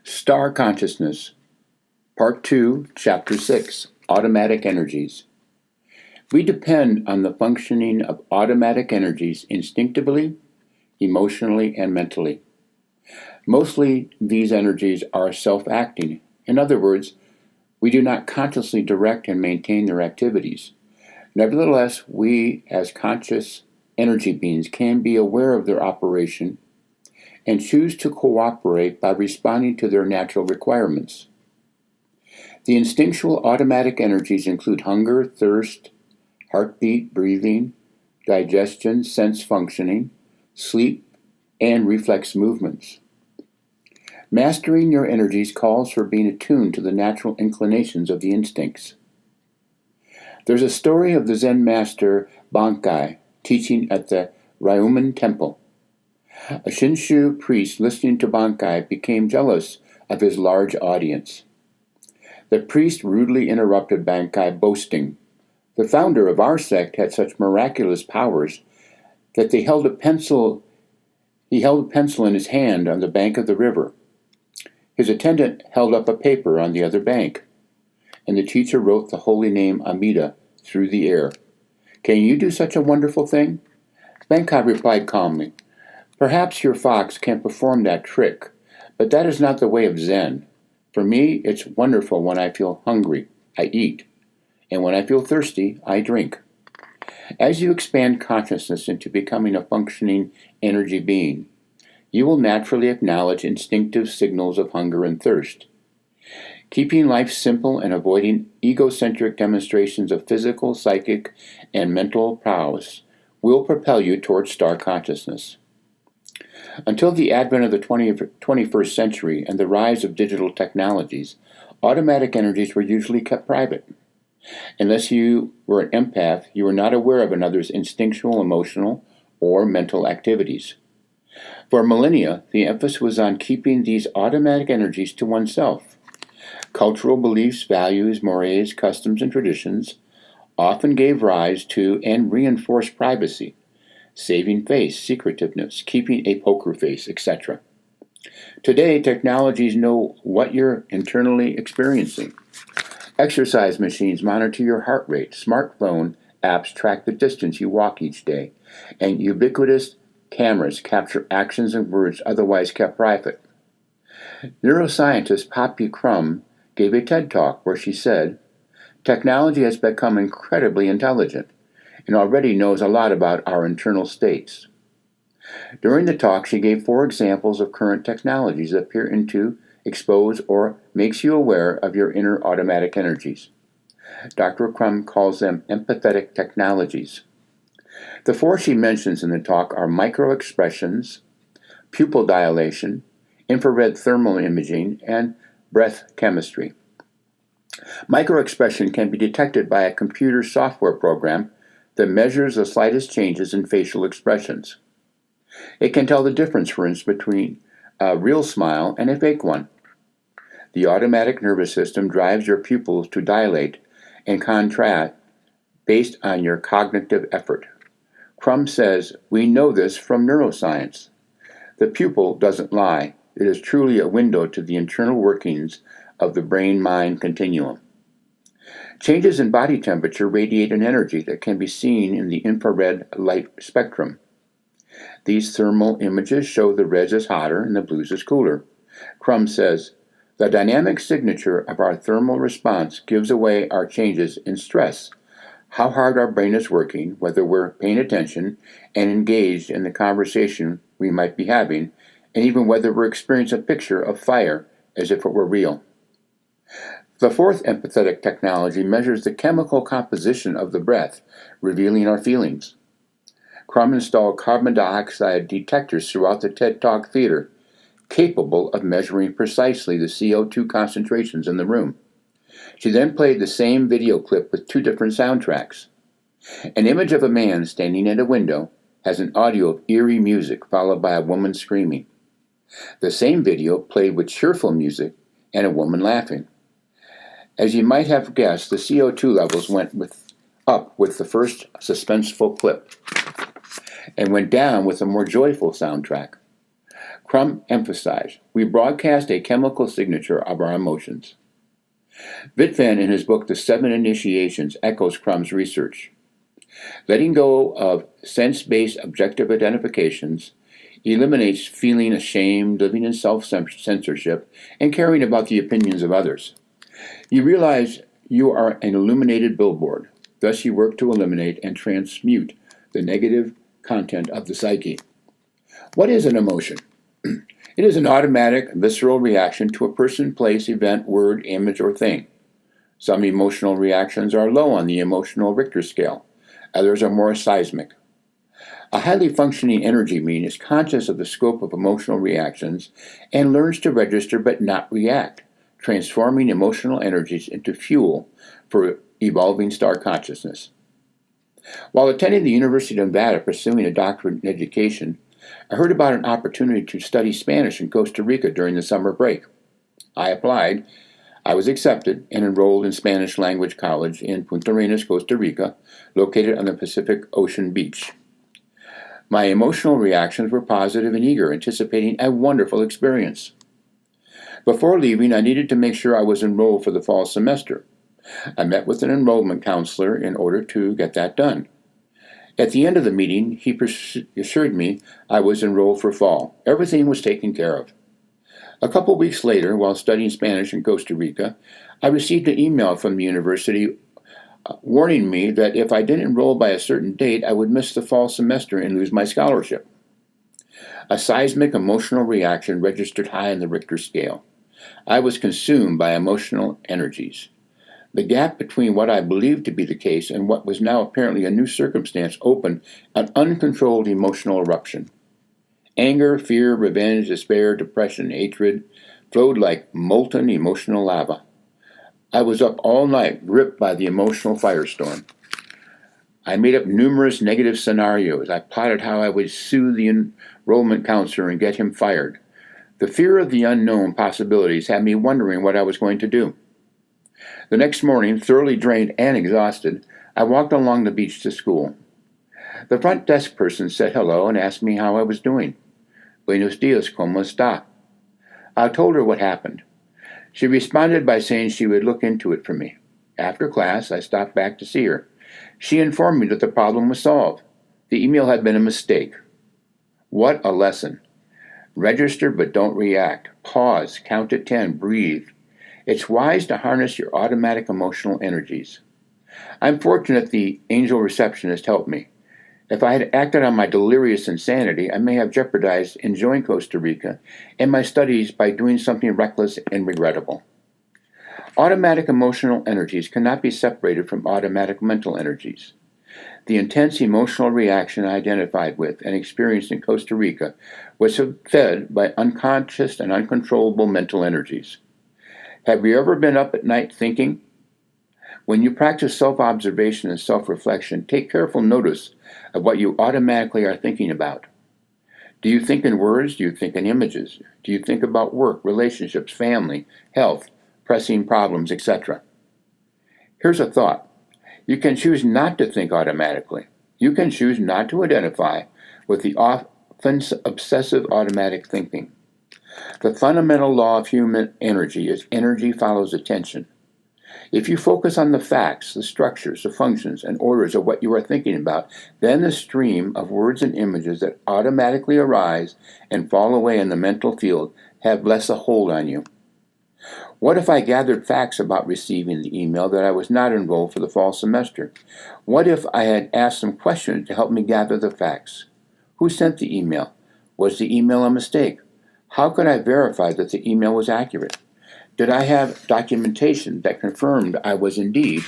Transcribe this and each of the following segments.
Star Consciousness, Part 2, Chapter 6, Automatic Energies. We depend on the functioning of automatic energies instinctively, emotionally, and mentally. Mostly, these energies are self-acting. In other words, we do not consciously direct and maintain their activities. Nevertheless, we, as conscious energy beings, can be aware of their operation and choose to cooperate by responding to their natural requirements. The instinctual automatic energies include hunger, thirst, heartbeat, breathing, digestion, sense functioning, sleep, and reflex movements. Mastering your energies calls for being attuned to the natural inclinations of the instincts. There's a story of the Zen master Bankai teaching at the Ryumen Temple. A Shinshu priest listening to Bankai became jealous of his large audience. The priest rudely interrupted Bankai, boasting, "The founder of our sect had such miraculous powers that he held a pencil in his hand on the bank of the river. His attendant held up a paper on the other bank, and the teacher wrote the holy name Amida through the air. Can you do such a wonderful thing?" Bankai replied calmly, "Perhaps your fox can perform that trick, but that is not the way of Zen. For me, it's wonderful when I feel hungry, I eat, and when I feel thirsty, I drink." As you expand consciousness into becoming a functioning energy being, you will naturally acknowledge instinctive signals of hunger and thirst. Keeping life simple and avoiding egocentric demonstrations of physical, psychic, and mental prowess will propel you towards star consciousness. Until the advent of the 21st century and the rise of digital technologies, automatic energies were usually kept private. Unless you were an empath, you were not aware of another's instinctual, emotional, or mental activities. For millennia, the emphasis was on keeping these automatic energies to oneself. Cultural beliefs, values, mores, customs, and traditions often gave rise to and reinforced privacy, saving face, secretiveness, keeping a poker face, etc. Today, technologies know what you're internally experiencing. Exercise machines monitor your heart rate, smartphone apps track the distance you walk each day, and ubiquitous cameras capture actions and words otherwise kept private. Neuroscientist Poppy Crum gave a TED Talk where she said, "Technology has become incredibly intelligent and already knows a lot about our internal states." During the talk, she gave 4 examples of current technologies that appear to expose or makes you aware of your inner automatic energies. Dr. Crum calls them empathetic technologies. The 4 she mentions in the talk are microexpressions, pupil dilation, infrared thermal imaging, and breath chemistry. Microexpression can be detected by a computer software program that measures the slightest changes in facial expressions. It can tell the difference, for instance, between a real smile and a fake one. The automatic nervous system drives your pupils to dilate and contract based on your cognitive effort. Crum says, "We know this from neuroscience. The pupil doesn't lie. It is truly a window to the internal workings of the brain-mind continuum." Changes in body temperature radiate an energy that can be seen in the infrared light spectrum. These thermal images show the reds is hotter and the blues is cooler. Crum says, "The dynamic signature of our thermal response gives away our changes in stress, how hard our brain is working, whether we're paying attention and engaged in the conversation we might be having, and even whether we're experiencing a picture of fire as if it were real." The 4th empathetic technology measures the chemical composition of the breath, revealing our feelings. Crum installed carbon dioxide detectors throughout the TED Talk theater, capable of measuring precisely the CO2 concentrations in the room. She then played the same video clip with 2 different soundtracks. An image of a man standing at a window has an audio of eerie music followed by a woman screaming. The same video played with cheerful music and a woman laughing. As you might have guessed, the CO2 levels went up with the first suspenseful clip and went down with a more joyful soundtrack. Crum emphasized, we broadcast a chemical signature of our emotions. Wittmann, in his book The Seven Initiations, echoes Crum's research. Letting go of sense-based objective identifications eliminates feeling ashamed, living in self-censorship, and caring about the opinions of others. You realize you are an illuminated billboard. Thus you work to eliminate and transmute the negative content of the psyche. What is an emotion? It is an automatic, visceral reaction to a person, place, event, word, image, or thing. Some emotional reactions are low on the emotional Richter scale. Others are more seismic. A highly functioning energy being is conscious of the scope of emotional reactions and learns to register but not react, transforming emotional energies into fuel for evolving star consciousness. While attending the University of Nevada pursuing a doctorate in education, I heard about an opportunity to study Spanish in Costa Rica during the summer break. I applied. I was accepted and enrolled in Spanish Language College in Punta Arenas, Costa Rica, located on the Pacific Ocean beach. My emotional reactions were positive and eager, anticipating a wonderful experience. Before leaving, I needed to make sure I was enrolled for the fall semester. I met with an enrollment counselor in order to get that done. At the end of the meeting, he assured me I was enrolled for fall. Everything was taken care of. A couple weeks later, while studying Spanish in Costa Rica, I received an email from the university warning me that if I didn't enroll by a certain date, I would miss the fall semester and lose my scholarship. A seismic emotional reaction registered high on the Richter scale. I was consumed by emotional energies. The gap between what I believed to be the case and what was now apparently a new circumstance opened an uncontrolled emotional eruption. Anger, fear, revenge, despair, depression, hatred flowed like molten emotional lava. I was up all night, gripped by the emotional firestorm. I made up numerous negative scenarios. I plotted how I would sue the enrollment counselor and get him fired. The fear of the unknown possibilities had me wondering what I was going to do. The next morning, thoroughly drained and exhausted, I walked along the beach to school. The front desk person said hello and asked me how I was doing. Buenos dias, ¿cómo está? I told her what happened. She responded by saying she would look into it for me. After class, I stopped back to see her. She informed me that the problem was solved. The email had been a mistake. What a lesson. Register but don't react. Pause, count to 10, breathe. It's wise to harness your automatic emotional energies. I'm fortunate the angel receptionist helped me. If I had acted on my delirious insanity, I may have jeopardized enjoying Costa Rica and my studies by doing something reckless and regrettable. Automatic emotional energies cannot be separated from automatic mental energies. The intense emotional reaction I identified with and experienced in Costa Rica was fed by unconscious and uncontrollable mental energies. Have you ever been up at night thinking? When you practice self-observation and self-reflection, take careful notice of what you automatically are thinking about. Do you think in words? Do you think in images? Do you think about work, relationships, family, health, pressing problems, etc.? Here's a thought. You can choose not to think automatically. You can choose not to identify with the often obsessive automatic thinking. The fundamental law of human energy is energy follows attention. If you focus on the facts, the structures, the functions, and orders of what you are thinking about, then the stream of words and images that automatically arise and fall away in the mental field have less a hold on you. What if I gathered facts about receiving the email that I was not enrolled for the fall semester? What if I had asked some questions to help me gather the facts? Who sent the email? Was the email a mistake? How could I verify that the email was accurate? Did I have documentation that confirmed I was indeed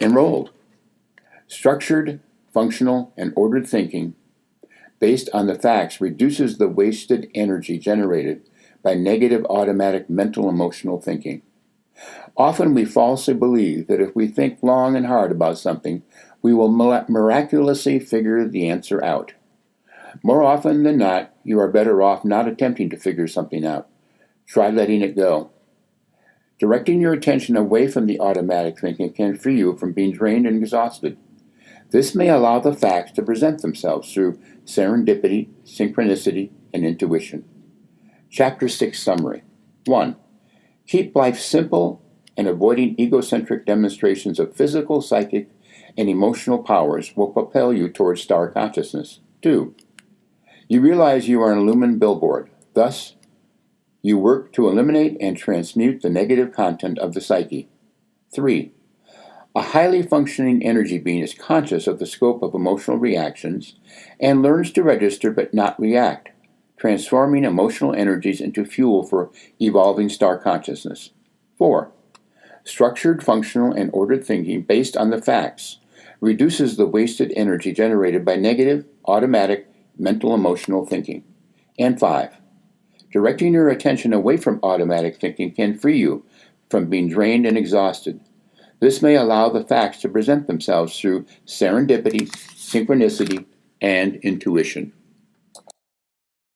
enrolled? Structured, functional, and ordered thinking based on the facts reduces the wasted energy generated by negative automatic mental emotional thinking. Often we falsely believe that if we think long and hard about something, we will miraculously figure the answer out. More often than not, you are better off not attempting to figure something out. Try letting it go. Directing your attention away from the automatic thinking can free you from being drained and exhausted. This may allow the facts to present themselves through serendipity, synchronicity, and intuition. Chapter 6 Summary. 1. Keep life simple and avoiding egocentric demonstrations of physical, psychic, and emotional powers will propel you towards star consciousness. 2. You realize you are an illumined billboard. Thus, you work to eliminate and transmute the negative content of the psyche. 3. A highly functioning energy being is conscious of the scope of emotional reactions and learns to register but not react, transforming emotional energies into fuel for evolving star consciousness. 4. Structured, functional, and ordered thinking based on the facts reduces the wasted energy generated by negative, automatic, mental, emotional thinking. And 5. Directing your attention away from automatic thinking can free you from being drained and exhausted. This may allow the facts to present themselves through serendipity, synchronicity, and intuition.